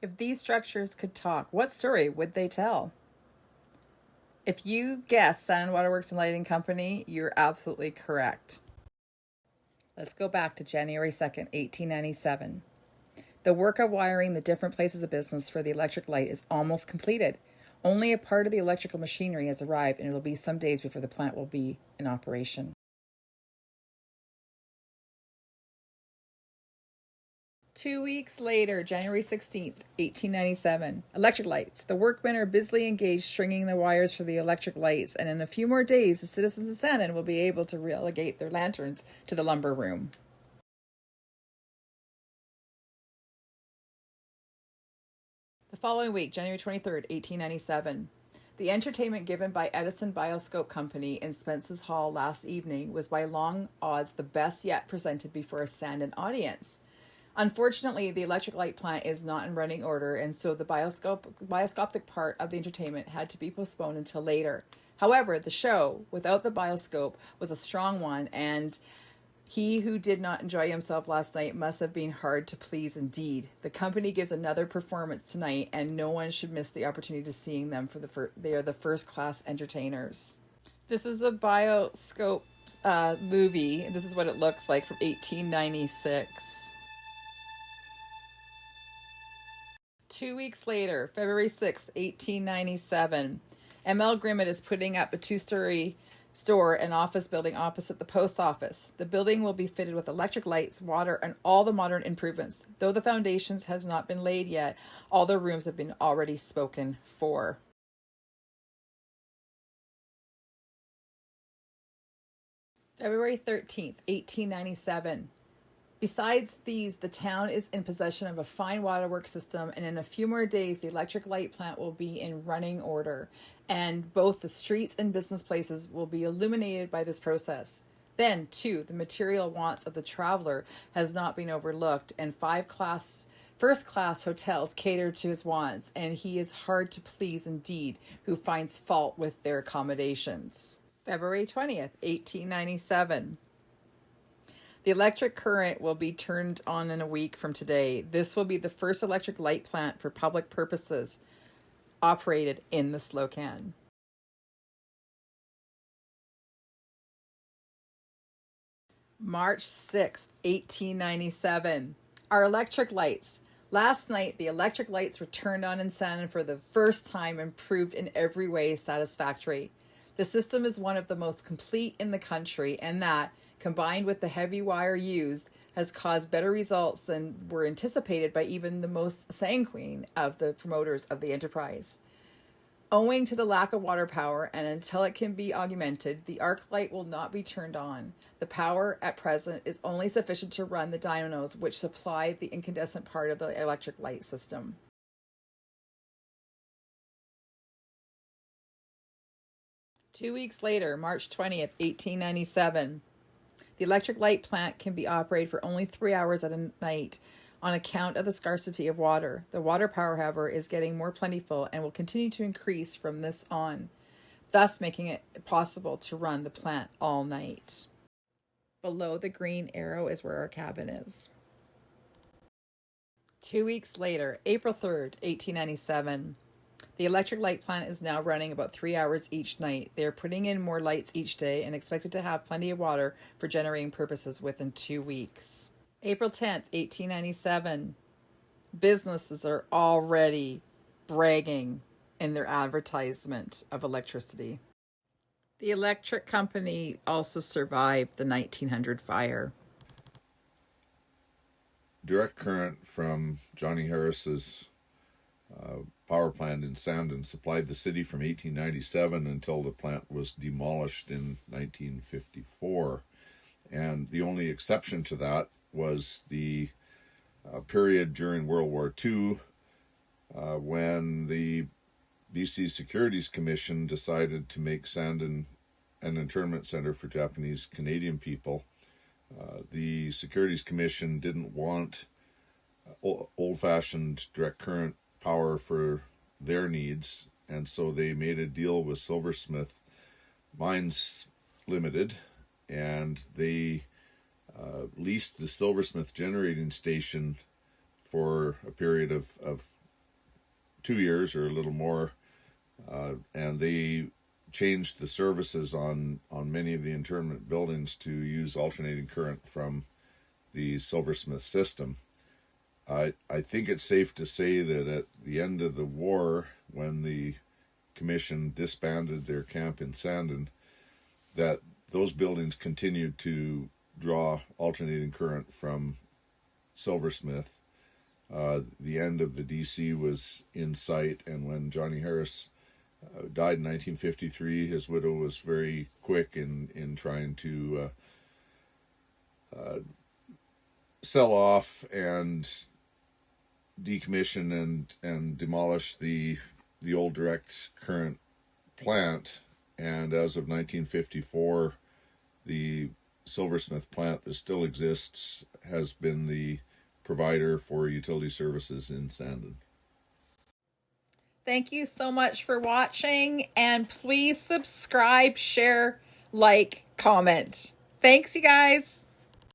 If these structures could talk, what story would they tell? If you guessed Sun and Waterworks and Lighting Company, you're absolutely correct. Let's go back to January 2nd, 1897. The work of wiring the different places of business for the electric light is almost completed. Only a part of the electrical machinery has arrived, and it will be some days before the plant will be in operation. 2 weeks later, January 16th, 1897, electric lights. The workmen are busily engaged stringing the wires for the electric lights, and in a few more days, the citizens of Sandon will be able to relegate their lanterns to the lumber room. The following week, January 23rd, 1897, the entertainment given by Edison Bioscope Company in Spence's Hall last evening was by long odds the best yet presented before a Sandon audience. Unfortunately, the electric light plant is not in running order, and so the bioscopic part of the entertainment had to be postponed until later. However, the show, without the bioscope, was a strong one, and he who did not enjoy himself last night must have been hard to please indeed. The company gives another performance tonight, and no one should miss the opportunity to seeing them they are the first-class entertainers. This is a bioscope movie. This is what it looks like from 1896. 2 weeks later, February 6th, 1897, M.L. Grimmett is putting up a 2-story store and office building opposite the post office. The building will be fitted with electric lights, water, and all the modern improvements. Though the foundations has not been laid yet, all the rooms have been already spoken for. February 13th, 1897. Besides these, the town is in possession of a fine waterworks system, and in a few more days, the electric light plant will be in running order, and both the streets and business places will be illuminated by this process. Then, too, the material wants of the traveler has not been overlooked, and first-class hotels cater to his wants, and he is hard to please indeed who finds fault with their accommodations. February 20th, 1897. The electric current will be turned on in a week from today. This will be the first electric light plant for public purposes operated in the Slocan. March 6th, 1897. Our electric lights. Last night, the electric lights were turned on in Sandon for the first time and proved in every way satisfactory. The system is one of the most complete in the country, and that, combined with the heavy wire used, has caused better results than were anticipated by even the most sanguine of the promoters of the enterprise. Owing to the lack of water power, and until it can be augmented, the arc light will not be turned on. The power at present is only sufficient to run the dynamos which supply the incandescent part of the electric light system. Two weeks later, March 20th, 1897, the electric light plant can be operated for only 3 hours at a night on account of the scarcity of water. The water power, however, is getting more plentiful and will continue to increase from this on, thus making it possible to run the plant all night. Below the green arrow is where our cabin is. 2 weeks later, April 3rd, 1897. The electric light plant is now running about 3 hours each night. They are putting in more lights each day and expected to have plenty of water for generating purposes within 2 weeks. April 10th, 1897. Businesses are already bragging in their advertisement of electricity. The electric company also survived the 1900 fire. Direct current from Johnny Harris's power plant in Sandon supplied the city from 1897 until the plant was demolished in 1954. And the only exception to that was the period during World War II when the BC Securities Commission decided to make Sandon an internment center for Japanese Canadian people. The Securities Commission didn't want old-fashioned direct current power for their needs, and so they made a deal with Silversmith Mines Limited, and they leased the Silversmith generating station for a period of 2 years or a little more, and they changed the services on many of the internment buildings to use alternating current from the Silversmith system. I think it's safe to say that at the end of the war, when the commission disbanded their camp in Sandon, that those buildings continued to draw alternating current from Silversmith. The end of the DC was in sight, and when Johnny Harris died in 1953, his widow was very quick in trying to sell off and decommission and demolish the old direct current plant. And as of 1954, the Silversmith plant that still exists has been the provider for utility services in Sandon. Thank you so much for watching, and please subscribe, share, like, comment. Thanks, you guys.